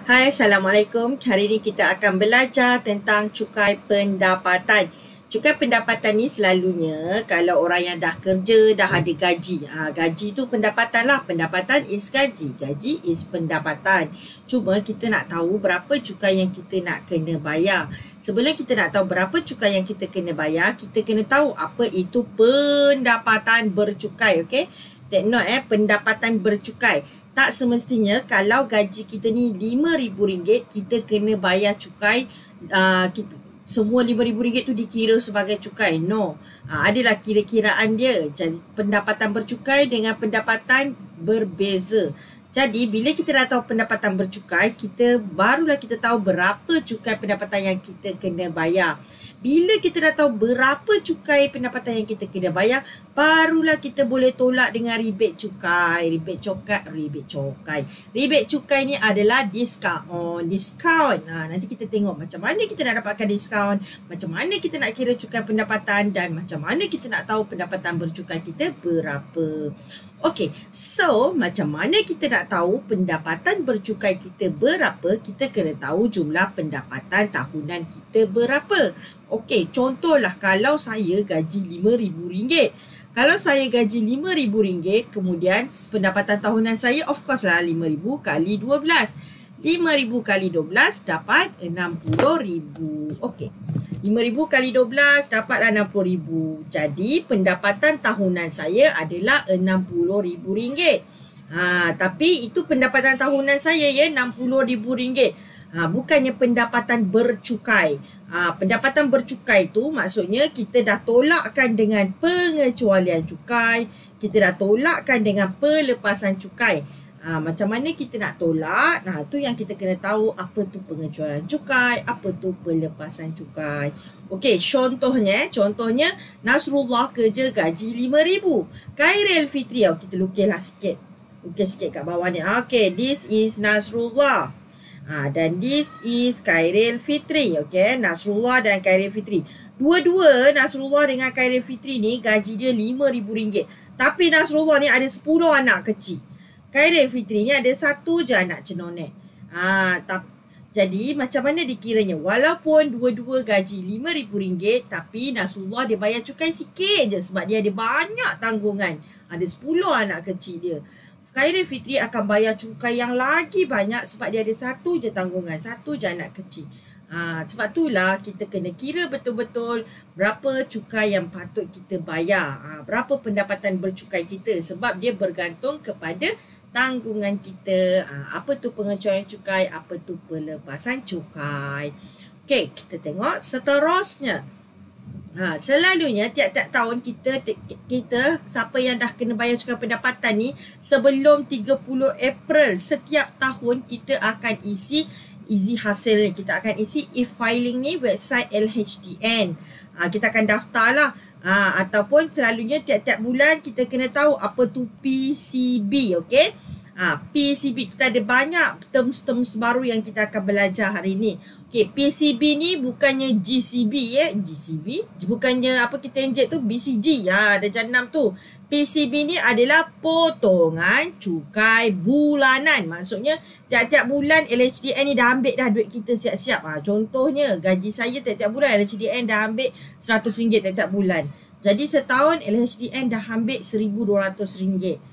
Hai, Assalamualaikum. Hari ini kita akan belajar tentang cukai pendapatan. Cukai pendapatan ni selalunya kalau orang yang dah kerja, dah ada gaji. Gaji tu pendapatan lah. Pendapatan is gaji. Gaji is pendapatan. Cuma kita nak tahu berapa cukai yang kita nak kena bayar. Sebelum kita nak tahu berapa cukai yang kita kena bayar, kita kena tahu apa itu pendapatan bercukai. Okay? Take note pendapatan bercukai. Tak semestinya kalau gaji kita ni RM5,000, kita kena bayar cukai, semua RM5,000 tu dikira sebagai cukai. No. Adalah kira-kiraan dia. Jadi pendapatan bercukai dengan pendapatan berbeza. Jadi bila kita dah tahu pendapatan bercukai, barulah kita tahu berapa cukai pendapatan yang kita kena bayar. Bila kita dah tahu berapa cukai pendapatan yang kita kena bayar, barulah kita boleh tolak dengan rebate cukai. Rebate cukai ni adalah diskaun. Nanti kita tengok macam mana kita nak dapatkan diskaun, macam mana kita nak kira cukai pendapatan dan macam mana kita nak tahu pendapatan bercukai kita berapa. Okey, so macam mana kita nak tahu pendapatan bercukai kita berapa? Kita kena tahu jumlah pendapatan tahunan kita berapa. Okey, contohlah kalau saya gaji RM5,000. Kalau saya gaji RM5,000, kemudian pendapatan tahunan saya of course lah RM5,000 kali 12. RM5,000 kali 12 dapat RM60,000. Okey. RM5,000 kali 12 dapatlah RM60,000. Jadi pendapatan tahunan saya adalah RM60,000. Tapi itu pendapatan tahunan saya ya, RM60,000. Bukannya pendapatan bercukai. Pendapatan bercukai tu maksudnya kita dah tolakkan dengan pengecualian cukai, kita dah tolakkan dengan pelepasan cukai. Macam mana kita nak tolak? Tu yang kita kena tahu apa tu pengecualian cukai, apa tu pelepasan cukai. Okey, contohnya Nasrullah kerja gaji RM5,000. Khairil Fitri, kita lukislah sikit. Lukis sikit kat bawah ni. Okey, this is Nasrullah. Dan this is Khairil Fitri. Okey, Nasrullah dan Khairil Fitri. Dua-dua Nasrullah dengan Khairil Fitri ni gaji dia RM5,000. Tapi Nasrullah ni ada 10 anak kecil. Khairil Fitri ni ada 1 je anak cenonet. Jadi macam mana dikiranya? Walaupun dua-dua gaji RM5,000, tapi Nasrullah dia bayar cukai sikit je sebab dia ada banyak tanggungan. Ada 10 anak kecil dia. Khairil Fitri akan bayar cukai yang lagi banyak sebab dia ada 1 je tanggungan, 1 je anak kecil. Sebab itulah kita kena kira betul-betul berapa cukai yang patut kita bayar. Berapa pendapatan bercukai kita sebab dia bergantung kepada tanggungan kita. Apa tu pengecualian cukai, apa tu pelepasan cukai. Okey, kita tengok seterusnya. Selalunya tiap-tiap tahun kita siapa yang dah kena bayar cukai pendapatan ni sebelum 30 April setiap tahun kita akan isi hasil ni. Kita akan isi e-filing ni website LHDN. Kita akan daftar lah. Ataupun selalunya tiap-tiap bulan kita kena tahu apa tu PCB. Okey. PCB, kita ada banyak terms baru yang kita akan belajar hari ni. Okey, PCB ni bukannya GCB GCB bukannya apa kita injek tu BCG. Darjah 6 tu. PCB ni adalah potongan cukai bulanan. Maksudnya tiap-tiap bulan LHDN ni dah ambil dah duit kita siap-siap. Contohnya gaji saya tiap-tiap bulan LHDN dah ambil RM100 tiap-tiap bulan. Jadi setahun LHDN dah ambil RM1,200.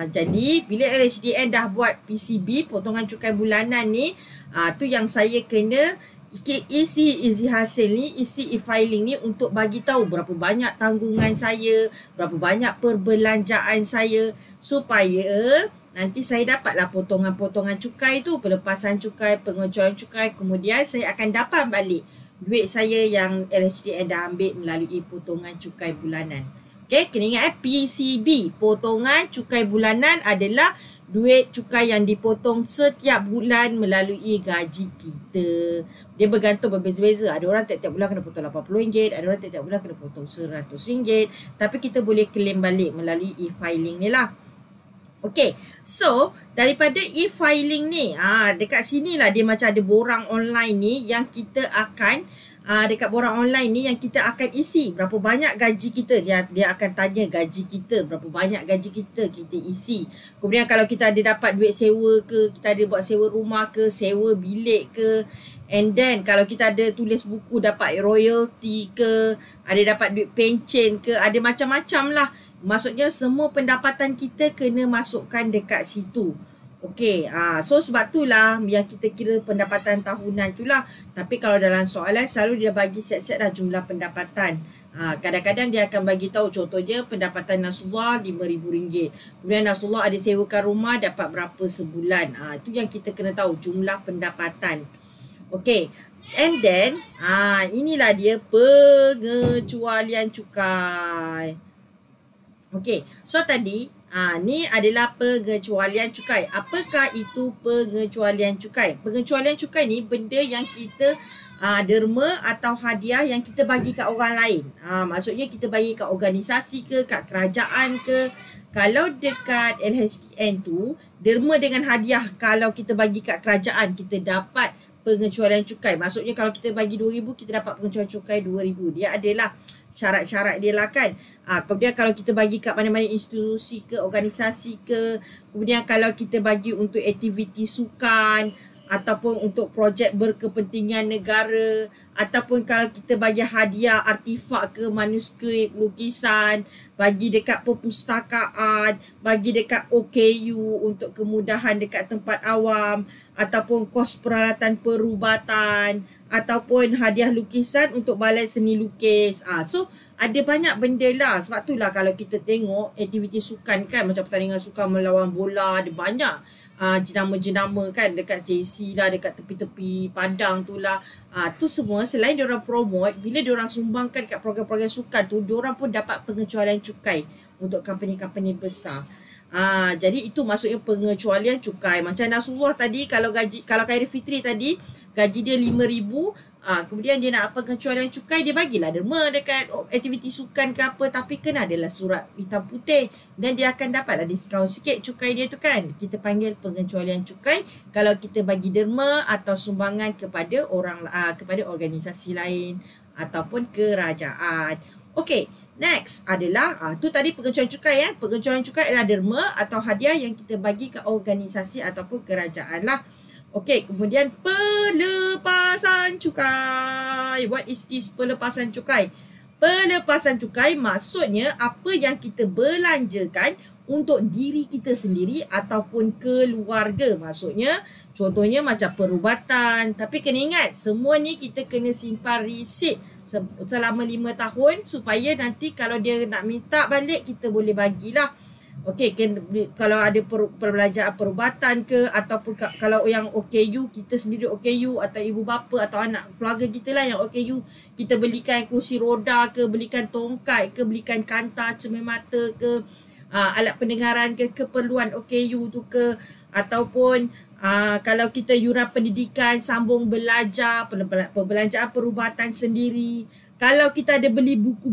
Jadi bila LHDN dah buat PCB, potongan cukai bulanan ni, tu yang saya kena isi hasil ni, isi e-filing ni untuk bagi tahu berapa banyak tanggungan saya, berapa banyak perbelanjaan saya, supaya nanti saya dapatlah potongan-potongan cukai tu, pelepasan cukai, pengecualian cukai. Kemudian saya akan dapat balik duit saya yang LHDN dah ambil melalui potongan cukai bulanan. Okay, kena ingat PCB, potongan cukai bulanan adalah duit cukai yang dipotong setiap bulan melalui gaji kita. Dia bergantung berbeza-beza. Ada orang tiap-tiap bulan kena potong RM80, ada orang tiap-tiap bulan kena potong RM100. Tapi kita boleh claim balik melalui e-filing ni lah. Okay, so daripada e-filing ni, dekat sini lah dia macam ada borang online ni yang kita akan dekat borang online ni yang kita akan isi berapa banyak gaji kita. Dia akan tanya gaji kita, berapa banyak gaji kita isi. Kemudian kalau kita ada dapat duit sewa ke, kita ada buat sewa rumah ke, sewa bilik ke, and then kalau kita ada tulis buku dapat royalty ke, ada dapat duit pencen ke, ada macam-macam lah. Maksudnya semua pendapatan kita kena masukkan dekat situ. Okey, so sebab itulah yang kita kira pendapatan tahunan itulah. Tapi kalau dalam soalan selalu dia bagi siap-siap dah jumlah pendapatan. Kadang-kadang dia akan bagi tahu, contohnya pendapatan Nasrullah RM5,000. Kemudian Nasrullah ada sewakan rumah dapat berapa sebulan. Itu yang kita kena tahu jumlah pendapatan. Okey, and then inilah dia pengecualian cukai. Okey, so tadi ni adalah pengecualian cukai. Apakah itu pengecualian cukai? Pengecualian cukai ni benda yang kita derma atau hadiah yang kita bagi kat orang lain. Maksudnya kita bagi kat organisasi ke, kat kerajaan ke. Kalau dekat LHDN tu, derma dengan hadiah kalau kita bagi kat kerajaan, kita dapat pengecualian cukai. Maksudnya kalau kita bagi RM2,000, kita dapat pengecualian cukai RM2,000. Dia adalah syarat-syarat dia lah kan. Kemudian kalau kita bagi kat mana-mana institusi ke, organisasi ke, kemudian kalau kita bagi untuk aktiviti sukan ataupun untuk projek berkepentingan negara, ataupun kalau kita bagi hadiah artifak ke, manuskrip, lukisan, bagi dekat perpustakaan, bagi dekat OKU untuk kemudahan dekat tempat awam, ataupun kos peralatan perubatan, ataupun hadiah lukisan untuk balai seni lukis. So ada banyak benda lah. Sebab tu lah kalau kita tengok aktiviti sukan kan, macam pertandingan sukan melawan bola, ada banyak jenama-jenama kan dekat JC lah, dekat tepi-tepi padang tu lah. Tu semua selain diorang promote, bila diorang sumbangkan kat program-program sukan tu, diorang pun dapat pengecualian cukai untuk company-company besar. Jadi itu maksudnya pengecualian cukai. Macam Nasrullah tadi, kalau Khairul Fitri tadi gaji dia RM5,000, kemudian dia nak pengecualian cukai, dia bagilah derma dekat aktiviti sukan ke apa, tapi kena adalah surat hitam putih dan dia akan dapatlah diskaun sikit cukai dia tu kan. Kita panggil pengecualian cukai kalau kita bagi derma atau sumbangan kepada kepada organisasi lain ataupun kerajaan. Okey. Next adalah, tu tadi pengecualian cukai ya. Pengecualian cukai adalah derma atau hadiah yang kita bagi ke organisasi ataupun kerajaan lah. Okey, kemudian pelepasan cukai. What is this pelepasan cukai? Pelepasan cukai maksudnya apa yang kita belanjakan untuk diri kita sendiri ataupun keluarga. Maksudnya, contohnya macam perubatan. Tapi kena ingat, semua ni kita kena simpan resit selama 5 tahun supaya nanti kalau dia nak minta balik, kita boleh bagilah. Okey, kalau ada perbelanjaan perubatan ke, ataupun kalau yang OKU, kita sendiri OKU atau ibu bapa atau anak keluarga kita lah yang OKU, kita belikan kerusi roda ke, belikan tongkat ke, belikan kanta, cermin mata ke, alat pendengaran ke, keperluan OKU tu ke, ataupun kalau kita yuran pendidikan, sambung belajar, perbelanjaan perubatan sendiri. Kalau kita ada beli buku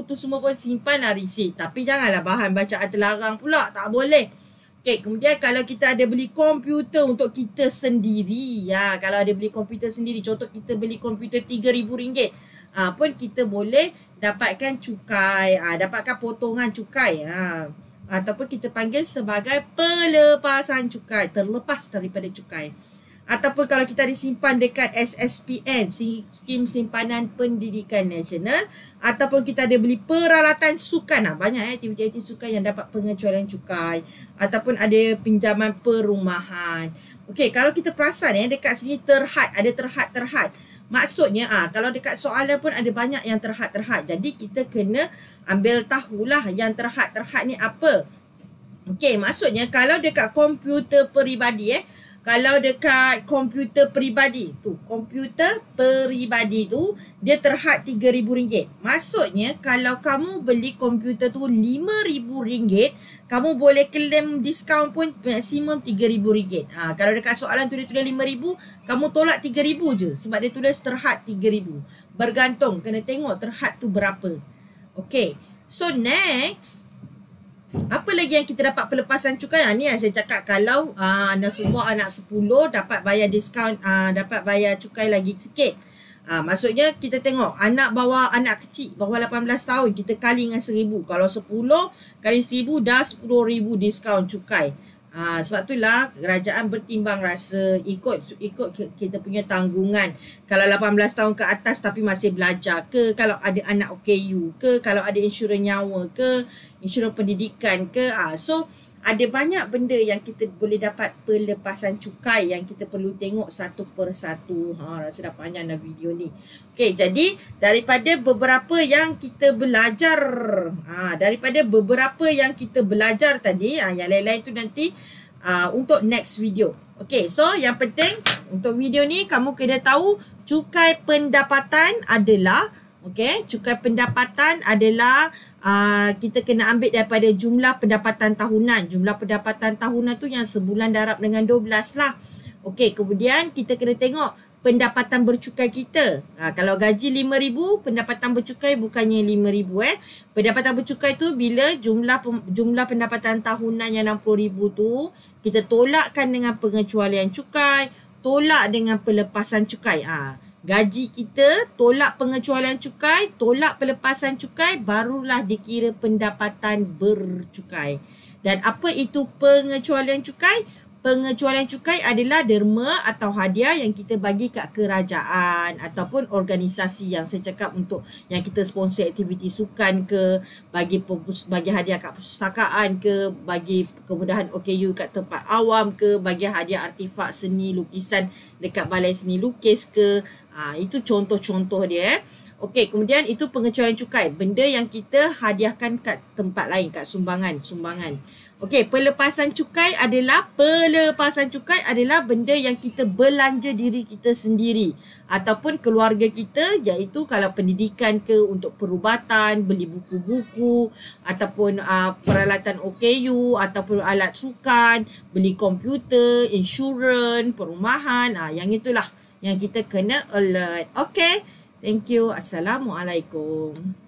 tu semua pun simpanlah resit. Tapi janganlah bahan bacaan terlarang pula, tak boleh. Okey, kemudian kalau kita ada beli komputer untuk kita sendiri, kalau ada beli komputer sendiri, contoh kita beli komputer RM3,000, pun kita boleh dapatkan cukai, dapatkan potongan cukai. Ataupun kita panggil sebagai pelepasan cukai, terlepas daripada cukai. Ataupun kalau kita disimpan dekat SSPN, Skim Simpanan Pendidikan Nasional, ataupun kita ada beli peralatan sukan, banyak aktiviti sukan yang dapat pengecualian cukai, ataupun ada pinjaman perumahan. Okey, kalau kita perasan dekat sini terhad, ada terhad. Maksudnya kalau dekat soalan pun ada banyak yang terhad. Jadi kita kena ambil tahulah yang terhad ni apa. Okey, maksudnya kalau dekat komputer peribadi kalau dekat komputer peribadi tu, dia terhad RM3,000. Maksudnya kalau kamu beli komputer tu RM5,000, kamu boleh claim diskaun pun maksimum RM3,000. Kalau dekat soalan tu dia tulis RM5,000, kamu tolak RM3,000 je sebab dia tulis terhad RM3,000. Bergantung, kena tengok terhad tu berapa. Okey. So next Apa lagi yang kita dapat pelepasan cukai? Ni yang saya cakap, kalau anda semua anak 10 dapat bayar diskaun, dapat bayar cukai lagi sikit. Maksudnya kita tengok anak kecil bawah 18 tahun, kita kali dengan 1000. Kalau 10 kali 1000 dah 10,000 diskaun cukai. Sebab itulah kerajaan bertimbang rasa ikut kita punya tanggungan. Kalau 18 tahun ke atas tapi masih belajar ke, kalau ada anak OKU ke, kalau ada insurans nyawa ke, insurans pendidikan ke, so ada banyak benda yang kita boleh dapat pelepasan cukai yang kita perlu tengok satu persatu. Rasa dah panjang dah video ni. Okey, jadi daripada beberapa yang kita belajar, tadi, yang lain-lain tu nanti untuk next video. Okey, so yang penting untuk video ni kamu kena tahu cukai pendapatan adalah, cukai pendapatan adalah kita kena ambil daripada jumlah pendapatan tahunan. Jumlah pendapatan tahunan tu yang sebulan darab dengan 12 lah. Okey, kemudian kita kena tengok pendapatan bercukai kita. Kalau gaji 5,000, pendapatan bercukai bukannya 5,000 Pendapatan bercukai tu bila jumlah pendapatan tahunan yang 60,000 tu kita tolakkan dengan pengecualian cukai, tolak dengan pelepasan cukai. Gaji kita, tolak pengecualian cukai, tolak pelepasan cukai, barulah dikira pendapatan bercukai. Dan apa itu pengecualian cukai? Pengecualian cukai adalah derma atau hadiah yang kita bagi kat kerajaan ataupun organisasi yang saya cakap, untuk yang kita sponsor aktiviti sukan ke, bagi hadiah kat perpustakaan ke, bagi kemudahan OKU kat tempat awam ke, bagi hadiah artifak seni lukisan dekat balai seni lukis ke. Itu contoh-contoh dia. Okey, kemudian itu pengecualian cukai, benda yang kita hadiahkan kat tempat lain, kat sumbangan. Okey, pelepasan cukai adalah benda yang kita belanja diri kita sendiri ataupun keluarga kita, iaitu kalau pendidikan ke, untuk perubatan, beli buku-buku ataupun peralatan OKU ataupun alat sukan, beli komputer, insurans, perumahan, yang itulah yang kita kena alert. Okey, thank you. Assalamualaikum.